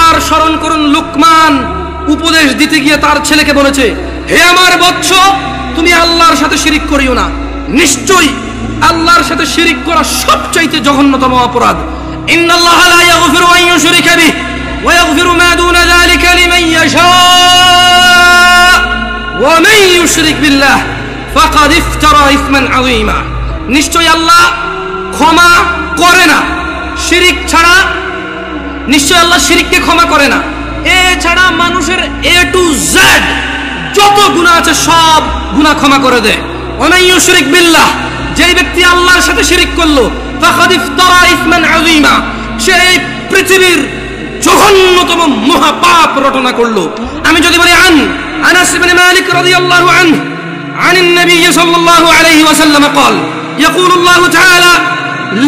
আর স্মরণ করুন, লুকমান উপদেশ দিতে গিয়ে তার ছেলেকে বলেছে, হে আমার বৎস, তুমি আল্লাহর সাথে শিরিক করিও না। নিশ্চয়ই আল্লাহর সাথে শিরিক করা সবচাইতে জঘন্যতম অপরাধ। ইন্নাল্লাহা লা ইয়াগফিরু আন ইউশরিকা বিহি ওয়া ইয়াগফিরু মা দুনা যালিকা লিমান ইয়াশা ওয়া মান ইউশরিক বিল্লাহ ফাকাদ ইফতারা ইসমান আযীমা। নিশ্চয়ই আল্লাহ ক্ষমা করে না শিরিক ছাড়া। নিশ্চয় আল্লাহ শিরিককে ক্ষমা করে না। এছাড়া মানুষের এ টু জেড যত গুনাহ আছে সব গুনাহ ক্ষমা করে দেয়। ওয়া মান ইউশরিক বিল্লাহ, যেই ব্যক্তি আল্লাহর সাথে শিরিক করলো, ফাকাদ ইফতারা ইসমান আযীমা, সে পৃথিবীর জঘন্যতম মহাপাপ রটনা করলো। আমি যদি বলি আনাস ইবনে মালিক রাদিয়াল্লাহু আনহু عن النبي صلى الله عليه وسلم قال يقول الله تعالى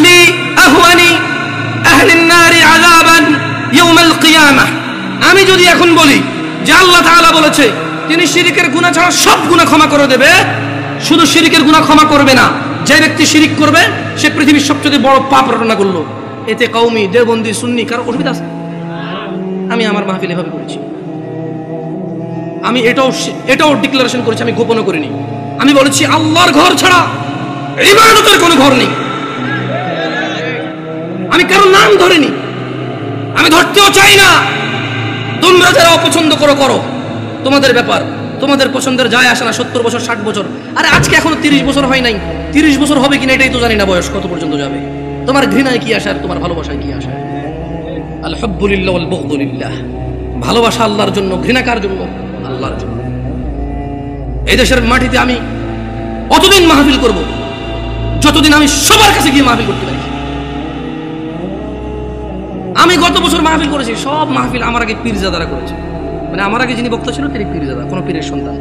لأهون أهل النار عذابا يوم القيامة। আমি যদি এখন বলি যে আল্লাহ তাআলা বলেছে তিনি শিরকের গুনাহ ছাড়া সব গুনাহ ক্ষমা করে দেবে, শুধু শিরকের গুনাহ ক্ষমা করবে না, যে ব্যক্তি শিরিক করবে সে পৃথিবীর সবচেয়ে বড় পাপ রটনা করলো, এতে কওমি দেওবন্দি সুন্নি কারো অসুবিধা আছে? আমি আমার মাহফিলে এভাবে করেছি। আমি এটাও ডিক্লারেশন করেছি, আমি গোপন করিনি। আমি বলেছি আল্লাহর ঘর ছাড়া ইবাদতের কোনো ঘর নেই। আমি কারো নাম ধরিনি, আমি ধরতেও চাই না। তোমরা যারা অপছন্দ করো, তোমাদের ব্যাপার, তোমাদের পছন্দের যায় আসে না। 70 বছর 60 বছর, আরে আজকে এখনো 30 বছর হয় নাই, 30 বছর হবে কিনা এটাই তো জানি না, বয়স কত পর্যন্ত যাবে। তোমার ঘৃণায় কি আসে আর তোমার ভালোবাসায় কি আসে? আল হুব্বু লিল্লাহ ওয়াল বুগদু লিল্লাহ। ভালোবাসা আল্লাহর জন্য, ঘৃণা কার জন্য? আল্লাহর জন্য। এই দেশের মাটিতে আমি অতদিন মাহফিল করব যতদিন আমি সবার কাছে গিয়ে মাহফিল করতে পারি। আমি গত বছর মাহফিল করেছি, সব মাহফিল আমার আগে পীরজাদারা করেছে। মানে আমার আগে যিনি বক্তা ছিল তিনি পীরজাদা, কোনো পীরের সন্তান,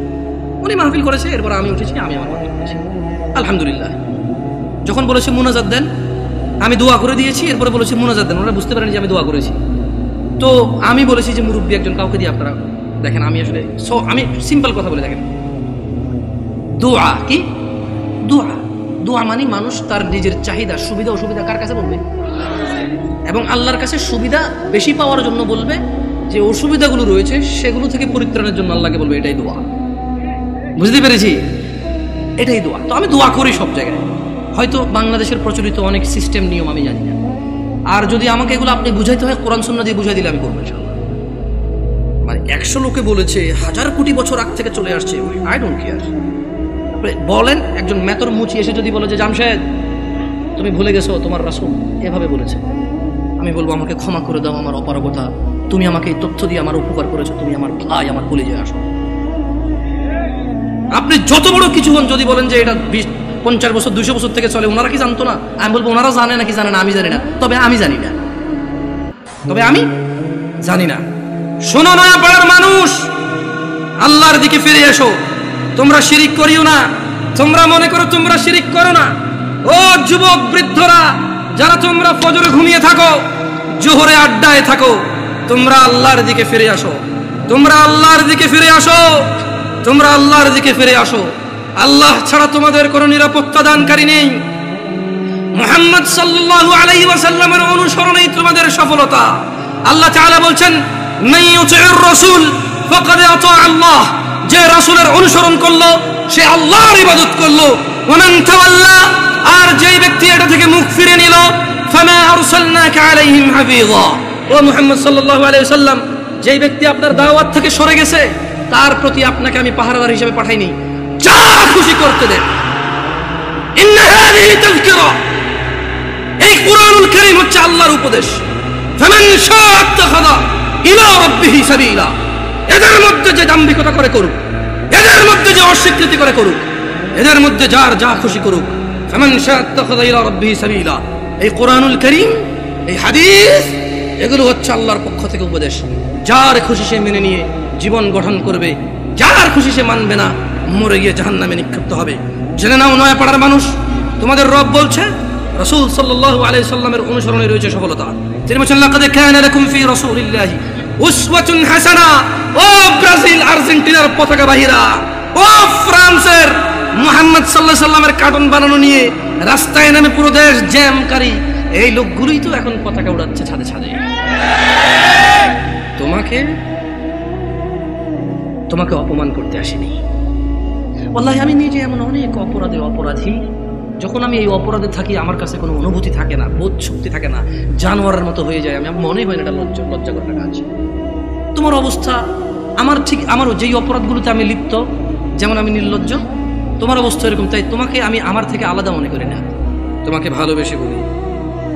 উনি মাহফিল করেছে। এরপর আমি উঠেছি, আমি আমার মাহফিল করেছি, আলহামদুলিল্লাহ। যখন বলেছে মুনাজাত দেন, আমি দোয়া করে দিয়েছি। এরপরে বলেছে মুনাজাত দেন, ওরা বুঝতে পারেনি যে আমি দোয়া করেছি। তো আমি বলেছি যে মুরব্বী একজন কাউকে দিয়ে আপনারা দেখেন। আমি আসলে আমি সিম্পল কথা বলে দেখেন, দোয়া কি? দোয়া মানে মানুষ তার নিজের চাহিদা, সুবিধা অসুবিধা কার কাছে বলবে? এবং আল্লাহর কাছে সুবিধা বেশি পাওয়ার জন্য বলবে, যে অসুবিধাগুলো রয়েছে সেগুলো থেকে পরিত্রাণের জন্য আল্লাহকে বলবে। এটাই দোয়া। বুঝতে পেরেছি? এটাই দোয়া। তো আমি দোয়া করি সব জায়গায়। হয়তো বাংলাদেশের প্রচলিত অনেক সিস্টেম নিয়ম আমি জানি না, আর যদি আমাকে এগুলো আপনি বুঝাইতে হয় কোরআন সুন্নাহ দিয়ে বুঝাই দিলে আমি করবো ইনশাআল্লাহ। মানে 100 লোকে বলেছে, 1000 কোটি বছর আগ থেকে চলে আসছে, আই ডোন্ট কেয়ার। বলেন একজন মেতর মুচি এসে যদি বলে যে জামশেদ তুমি ভুলে গেছো তোমার রাসূল এভাবে বলেছে, আমি বলবো আমাকে ক্ষমা করে দাও, আমার অপারগতা, তুমি আমাকে এই তথ্য দিয়ে আমার উপকার করেছো, তুমি আমার ভাই, আমার কলিজায় আসো। আপনি যত বড় কিছু হন, যদি বলেন যে এটা 50 বছর 200 বছর থেকে চলে, ওনারা কি জানতো না? আমি বলবো ওনারা জানে নাকি জানে না আমি জানি না, তবে আমি জানি না, শোনো নয়া পাড়ার মানুষ, আল্লাহর দিকে ফিরে এসো। তোমরা শিরিক করিও না। তোমরা মনে করো তোমরা শিরিক করো না। ও যুবক বৃদ্ধরা, যারা তোমরা ফজরে ঘুমিয়ে থাকো, জোহরে আড্ডায় থাকো, তোমরা আল্লাহর দিকে ফিরে আসো। তোমরা আল্লাহর দিকে ফিরে আসো। তোমরা আল্লাহর দিকে ফিরে আসো। আল্লাহ ছাড়া তোমাদের কোনো নিরাপত্তা দানকারী নেই। মুহাম্মদ সাল্লাল্লাহু আলাইহি ওয়াসাল্লামের অনুসরণেই তোমাদের সফলতা। আল্লাহ তাআলা বলছেন, মান ইউতিউর রাসূল ফাকাদ আতা আল্লাহ। যে রাসূলের অনুসরণ করলো সে আল্লাহর ইবাদত করলো। ওয়া মান তাওয়াল্লা, আর যেই ব্যক্তি এটা থেকে মুখ ফিরে নিল, ফামা আরসালনাকা আলাইহিম হাফিযা। ও মুহাম্মদ সাল্লাল্লাহু আলাইহি ওয়াসাল্লাম, যেই ব্যক্তি আপনার দাওয়াত থেকে সরে গেছে তার প্রতি আপনাকে আমি পাহারাদার হিসেবে পাঠাইনি, যা খুশি করতে দেন। ইন্না হাযিহি তাযকিরা, এই কুরআনুল কারীম হচ্ছে আল্লাহর উপদেশ। ফামান শাআ ইত্তাখাযা ইলা রাব্বিহি সাবিলা, এদের মধ্যে যে দাম্ভিকতা করে করুক, এদের মধ্যে যে অস্বীকৃতি করে করুক, এদের মধ্যে যার যা খুশি করুক। ফামান শাআ ইত্তাখাযা ইলা রাব্বিহি সাবিলা। এই কোরআনুল কারীম, এই হাদিস, এগুলো হচ্ছে আল্লাহর পক্ষ থেকে উপদেশ। যার খুশি সে মেনে নিয়ে জীবন গঠন করবে, যার খুশি সে মানবে না, মরে গিয়ে জাহান্নামে নিক্ষিপ্ত হবে। জেনে নাও নয়াপাড়ার মানুষ, তোমাদের রব বলছে রাসূল সাল্লাল্লাহু আলাইহি সাল্লামের অনুসরণে রয়েছে সফলতা। তিনি বলেছেন লাকাদ কানা লাকুম ফি রাসূলিল্লাহি উসওয়াতুন হাসানা। ও ব্রাজিল আর্জেন্টিনার পতাকা বাহিরা, ও ফ্রান্সের মুহাম্মদ সাল্লাল্লাহু আলাইহি সাল্লামের কার্টুন বানানো নিয়ে রাস্তায় নামে পুরো দেশ জ্যামকারী এই লোকগুলোই তো এখন পতাকা উড়াচ্ছে ছাদে ছাদে। তোমাকে অপমান করতে আসেনি। ওয়াল্লাহি আমি নিজে এমন অনেক অপরাধী, যখন আমি এই অপরাধে থাকি আমার কাছে কোনো অনুভূতি থাকে না, বোধ শক্তি থাকে না, জানোয়ারের মতো হয়ে যায়। আমি মনে হয় না এটা লজ্জাকর কাজ। তোমার অবস্থা আমার যেই অপরাধগুলোতে আমি লিপ্ত, যেমন আমি নির্লজ্জ, তোমার অবস্থা এরকম। তাই তোমাকে আমি আমার থেকে আলাদা মনে করি না, তোমাকে ভালোবেসে বলি।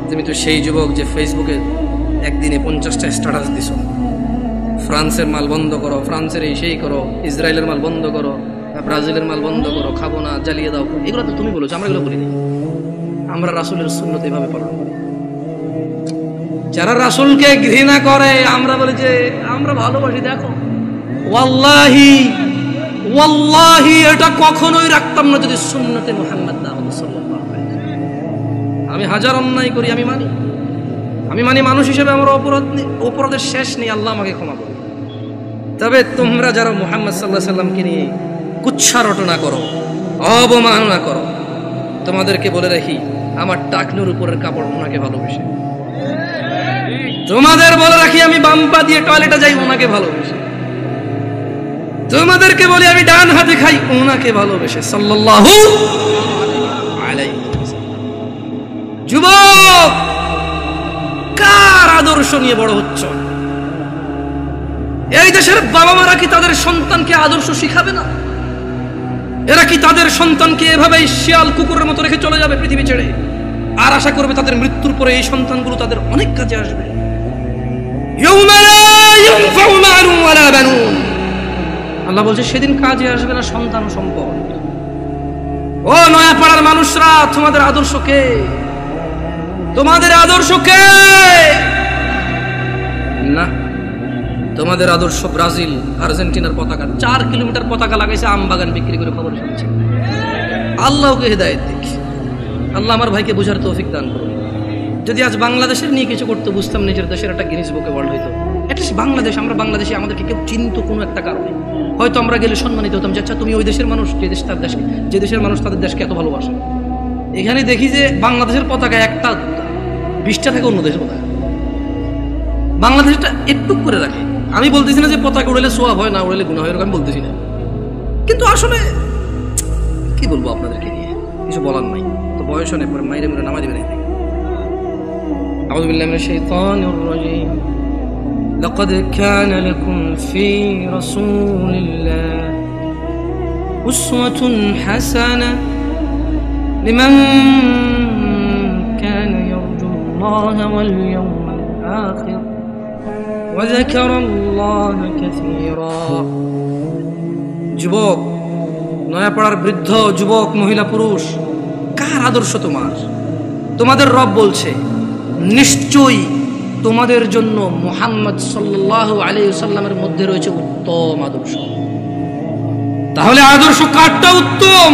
তুমি তো সেই যুবক যে ফেসবুকে একদিনে 50টা স্ট্যাটাস দিছো, ফ্রান্সের মাল বন্ধ করো, ফ্রান্সের এই সেই করো, ইসরায়েলের মাল বন্ধ করো, ব্রাজিলের মাল বন্ধ করো, খাবো না, জ্বালিয়ে দাও। এগুলো তো তুমি বলেছো, আমরা এগুলো বলি না। আমরা রাসূলের সুন্নত এভাবে পালন করি। যারা রাসূলকে ঘৃণা করে আমরা বলি যে আমরা ভালোবাসি। দেখো ওয়াল্লাহি এটা কখনোই রাখতাম না যদি সুন্নতে মুহাম্মদ না হতো সাল্লাল্লাহু আলাইহি ওয়াসাল্লাম। আমি হাজার অন্যায় করি, আমি মানি মানুষ হিসেবে আমার অপরাধের শেষ নেই, আল্লাহ আমাকে ক্ষমা করবে। তবে তোমরা যারা মুহাম্মদ সাল্লাল্লাহু আলাইহি সাল্লামকে নিয়ে কুচ্ছা রটনা করো, অবমাননা করো, তোমাদেরকে বলে রাখি আমার টাকনুর উপরের কাপড় ওনাকে ভালোবেসে। তোমাদের বলে রাখি আমি বাম পা দিয়ে টয়লেটে যাই ওনাকে ভালোবেসে। তোমাদেরকে বলি আমি ডান হাতে খাই ওনাকে ভালোবেসে সাল্লাল্লাহু আলাইহি ওয়াসাল্লাম। যুবক, কার আদর্শ নিয়ে বড় হচ্ছ? এই দেশের বাবা মারা কি তাদের সন্তানকে আদর্শ শিখাবে না? এরা কি তাদের সন্তানকে এভাবেই শিয়াল কুকুরের মতো রেখে চলে যাবে পৃথিবী ছেড়ে, আর আশা করবে তাদের মৃত্যুর পরে এই সন্তানগুলো তাদের অনেক কাজে আসবে? আল্লাহ বলছে সেদিন কাজে আসবে না সন্তান ও সম্পদ। ও নয়াপাড়ার মানুষরা, তোমাদের আদর্শ কে? তোমাদের আদর্শ কে? না, তোমাদের আদর্শ ব্রাজিল আর্জেন্টিনার পতাকা। 4 কিলোমিটার পতাকা লাগাইছে আম বাগান বিক্রি করে, খবর শুনছি। আল্লাহকে হেদায়েত দিক। আল্লাহ আমার ভাইকে বোঝার তৌফিক দান করুন। যদি আজ বাংলাদেশের নিয়ে কিছু করতে বুঝতাম, নিজের দেশের একটা গিনিস বুকে ওয়ার্ল্ড হইতো। অ্যাটলিস্ট বাংলাদেশ, আমরা বাংলাদেশি, আমাদেরকে কেউ চিনতো কোনো একটা কারণে, হয়তো আমরা গেলে সম্মানিত হতাম যে আচ্ছা তুমি ওই দেশের মানুষ, যে দেশের মানুষ তাদের দেশকে এত ভালোবাসে। এখানে দেখি যে বাংলাদেশের পতাকা একটা 20টা থেকে অন্য দেশের পতাকা, বাংলাদেশটা একটু করে রাখে। আমি বলতেছি না যে পতাকা উড়ালে সোয়াব হয়, না উড়ালে গুনাহ হয়, এরকম আমি বলতেছি না, কিন্তু আসলে কি বলবো আপনাদেরকে নিয়ে, কিছু বলার নাই। তো বয়স অনেক পরে মাইরে মেরে নামা দিবেন। আউযু বিল্লাহি মিনাশ শাইতানির রাজীম। লাকাদ কানা লাকুম ফি রাসূলিল্লাহি উসওয়াতুন হাসানাহ লিমান কানা ইয়ারজুল্লাহা ওয়াল ইয়াওমাল আখির ওয়া যাকারাল্লাহা কাসীরা। যুবক, নয়াপাড়ার বৃদ্ধ, যুবক, মহিলা, পুরুষ, কার আদর্শ তোমার? তোমাদের রব বলছে নিশ্চয়ই তোমাদের জন্য মুহাম্মদ সাল্লাল্লাহু আলাইহি ওয়াসাল্লামের মধ্যে রয়েছে উত্তম আদর্শ। তাহলে আদর্শ কারটা উত্তম?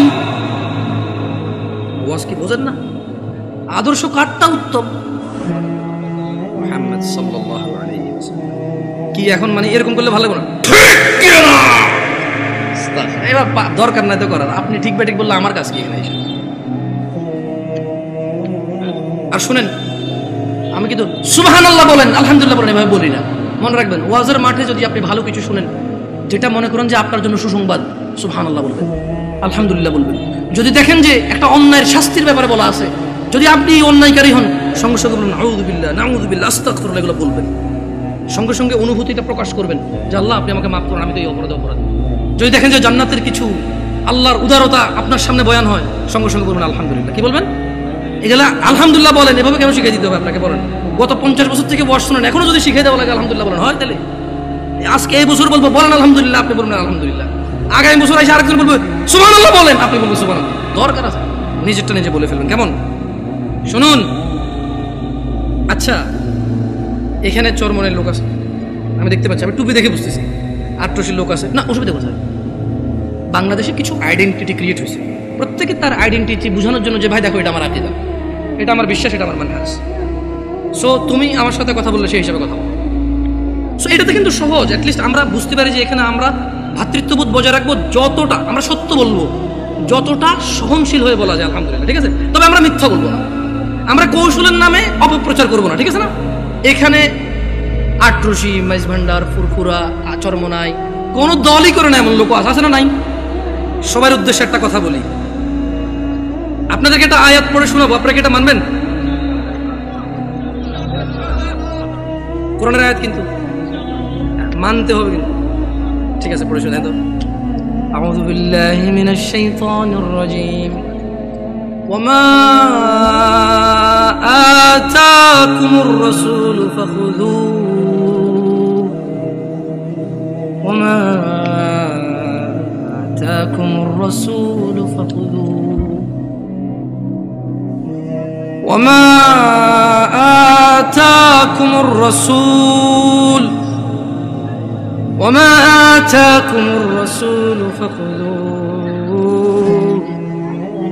ওয়াজ কি বোঝেন না? আদর্শ কারটা উত্তম? মুহাম্মদ সাল্লাল্লাহু আলাইহি ওয়াসাল্লাম। কি এখন মানে এরকম করলে ভালো না? ঠিক না, এবার দরকার নাই তো করার। আপনি ঠিক বেঠিক বললে আমার কাছে কি এখানে এসে। আর শুনেন, আমি কিন্তু সুবহানাল্লাহ বলেন, আলহামদুলিল্লাহ বলেন, এভাবে বলি না। মনে রাখবেন, ওয়াজের মাঠে যদি আপনি ভালো কিছু শুনেন, যেটা মনে করেন যে আপনার জন্য সুসংবাদ, সুবহানাল্লাহ বলবেন, আলহামদুলিল্লাহ বলবেন। যদি দেখেন যে একটা অন্যায়ের শাস্তির ব্যাপারে বলা আছে, যদি আপনি অন্যায়কারী হন, সঙ্গে সঙ্গে বলবেন আউযুবিল্লাহ, নাউযুবিল্লাহ, আস্তাগফিরুল্লাহ, এগুলো বলবেন। সঙ্গে সঙ্গে অনুভূতিটা প্রকাশ করবেন যে আল্লাহ আপনি আমাকে মাফ করুন, আমি তো এই অপরাধ। যদি দেখেন যে জান্নাতের কিছু, আল্লাহর উদারতা আপনার সামনে বয়ান হয়, সঙ্গে সঙ্গে বলবেন আলহামদুলিল্লাহ। কি বলবেন? এগুলা আলহামদুলিল্লাহ বলেন। এভাবে কেন শিখিয়ে দিতে হবে আপনাকে? বলেন, গত 50 বছর থেকে ওয়াজ শুনেন, এখনো যদি শিখিয়ে দেওয়া লাগে আলহামদুলিল্লাহ বলেন, হয় তাহলে আজকে এই বছর বলবো বলেন আলহামদুলিল্লাহ, আপনি বলবেন আলহামদুলিল্লাহ। আগামী বছর এসে আরেকজন বলবে সুবহানাল্লাহ বলেন, আপনি বলবেন সুবহানাল্লাহ। দরকার আছে নিজেরটা নিজে বলে ফেলবেন, কেমন? শুনুন, আচ্ছা এখানে চরমনের লোক আছে, আমি দেখতে পাচ্ছি, আমি টুপি দেখে বুঝতেছি আট্রসির লোক আছে না, অসুবিধা কোথায়? বাংলাদেশে কিছু আইডেন্টিটি ক্রিয়েট হয়েছে, প্রত্যেকে তার আইডেন্টিটি বোঝানোর জন্য যে ভাই দেখো এটা আমার আকীদা, এটা আমার বিশ্বাস, এটা আমার মানহাজ। সো তুমি আমার সাথে কথা বললে সেই হিসাবে কথা বলো। সো এটাতে কিন্তু সহজ, অ্যাটলিস্ট আমরা বুঝতে পারি যে এখানে আমরা ভ্রাতৃত্ববোধ বজায় রাখবো, যতটা আমরা সত্য বলবো, যতটা সহনশীল হয়ে বলা যায় আলহামদুলিল্লাহ, ঠিক আছে? তবে আমরা মিথ্যা বলবো না, আমরা কৌশলের নামে অপপ্রচার করবো না, ঠিক আছে না? এখানে আট্রসি, মাইজ ভান্ডার, ফুরফুরা, চরমনাই কোনো দলই করে না এমন লোক আছে না? নাই। সবার উদ্দেশ্যে একটা কথা বলি, আপনাদেরকে একটা আয়াত পড়ে শোনাবো, আপনারা কি এটা মানবেন? কোরআনের আয়াত কিন্তু মানতে হবে কিন্তু, ঠিক আছে? পড়ে শোনাই তো। আউযু বিল্লাহি মিনাশ শাইতানির রাজীম। ওয়ামা আতাকুমুর রাসূলু ফাখুযুহু ওয়ামা আতাকুমুর রাসূলু ফাখুযুহু وما آتاكم الرسول فخذوه।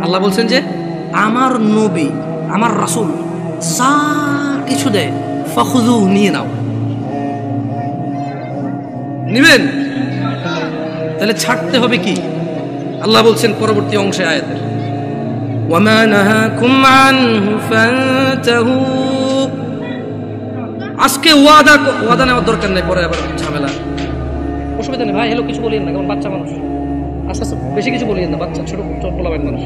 আল্লাহ বলছেন যে আমার নবী, আমার রাসূল যা কিছু দেয় ফাখুযুহু, নিয়ে নাও। নিবেন? তাহলে ছাড়তে হবে কি? আল্লাহ বলছেন পরবর্তী অংশে আয়াতের, وما نهاكم عنه فانتهوا। আজকে ওয়াদা নেওয়ার দরকার নেই, পরে আবার ঝামেলা, অসুবিধা নেই ভাই। হ্যালো কিছু বলিয়েন না, কারণ বাচ্চা মানুষ, আস্তে আস্তে বেশি কিছু বলিয়েন না, বাচ্চা ছোট পোলাবেন মানুষ।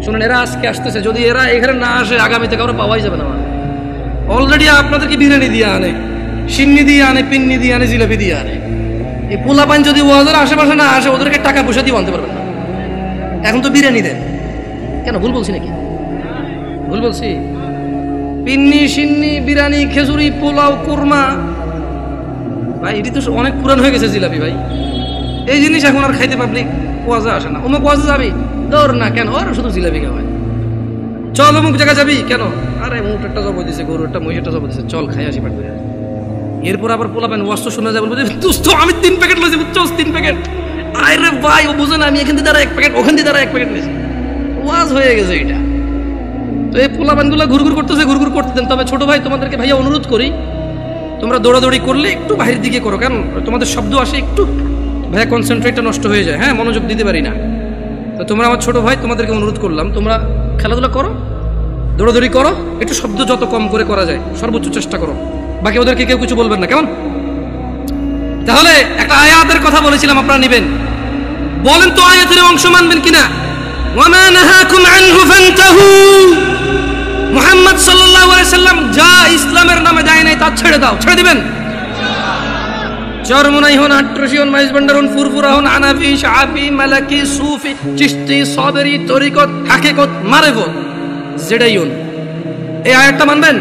শুনুন, এরা আজকে আসতেছে, যদি এরা এখানে না আসে আগামীতে কারো পাওয়াই যাবে না। অলরেডি আপনাদেরকে বিরিয়ানি দিয়ে আনে, সিন্নি দিয়ে আনে, পিন্নি দিয়ে আনে, জিলাপি দিয়ে আনে। এই পোলাপান যদি ওয়াদের আশেপাশে না আসে, ওদেরকে টাকা পয়সা দিয়ে আনতে পারবেন না। এখন তো বিরিয়ানি দেন, কেন? ভুল বলছি নাকি? ভুল বলছি? পিন্নি, সিন্নি, বিরিয়ানি, খেজুরি, পোলাও, কোরমা, ভাই এটি তো অনেক পুরান হয়ে গেছে জিলাপি ভাই। এই জিনিস এখন আর খাইতে পাবলিক ওয়াজে আসে না। অমুক ওয়াজে যাবি, দৌড় না, কেন? ওর শুধু জিলাপি খাওয়ায়। চল অমুক জায়গা যাবি, কেন? আরে উটেরটা জব দিছে, গরুরটা, মহিষটা জব দিছে, চল খাই আসি পাঠ করে। এরপর আবার পোলাবেন ওয়াজ তো শোনা যায়, বলবো যে দোস্ত আমি 3 প্যাকেট লইছি, বুঝছস? 3 প্যাকেট। আরে ভাই ও বুঝে না, আমি এখান থেকে দ্বারা 1 প্যাকেট, ওখান থেকে দ্বারা 1 প্যাকেট নিয়েছি। ওয়াজ হয়ে গেছে এটা। তো এই পোলাবানগুলো ঘুরঘুর করতেছে, ঘুরঘুর করতে দেন। তবে ছোট ভাই তোমাদেরকে ভাইয়া অনুরোধ করি, তোমরা দৌড়াদৌড়ি করলে একটু বাইরের দিকে করো, কারণ তোমাদের শব্দ আসে, একটু ভাইয়া কনসেন্ট্রেটটা নষ্ট হয়ে যায়, হ্যাঁ, মনোযোগ দিতে পারি না। তো তোমরা আমার ছোট ভাই, তোমাদেরকে অনুরোধ করলাম, তোমরা খেলাধুলা করো, দৌড়াদৌড়ি করো, একটু শব্দ যত কম করে করা যায় সর্বোচ্চ চেষ্টা করো। বাকি ওদেরকে কেউ কিছু বলবেন না, কেমন? তাহলে একটা আয়াতের কথা বলেছিলাম, আপনারা নেবেন, বলেন তো আয়াতের অংশ মানবেন কিনা? ওয়ামা নাহাকুম আনহু ফান্তাহু। মুহাম্মদ সাল্লাল্লাহু আলাইহি সাল্লাম যা ইসলামের নামে দেয় নাই তা ছেড়ে দাও, ছেড়ে দিবেন? চরমনাই হন, আট্রসি হন, মাইজ ভান্ডার হন, ফুরফুরা হন, হানাফি, শাফি, মালাকি, সুফি, চিশতি, সাবরি, তরিকত, হাকিকত, মারিফত, যেটাই হন, এই আয়াতটা মানবেন?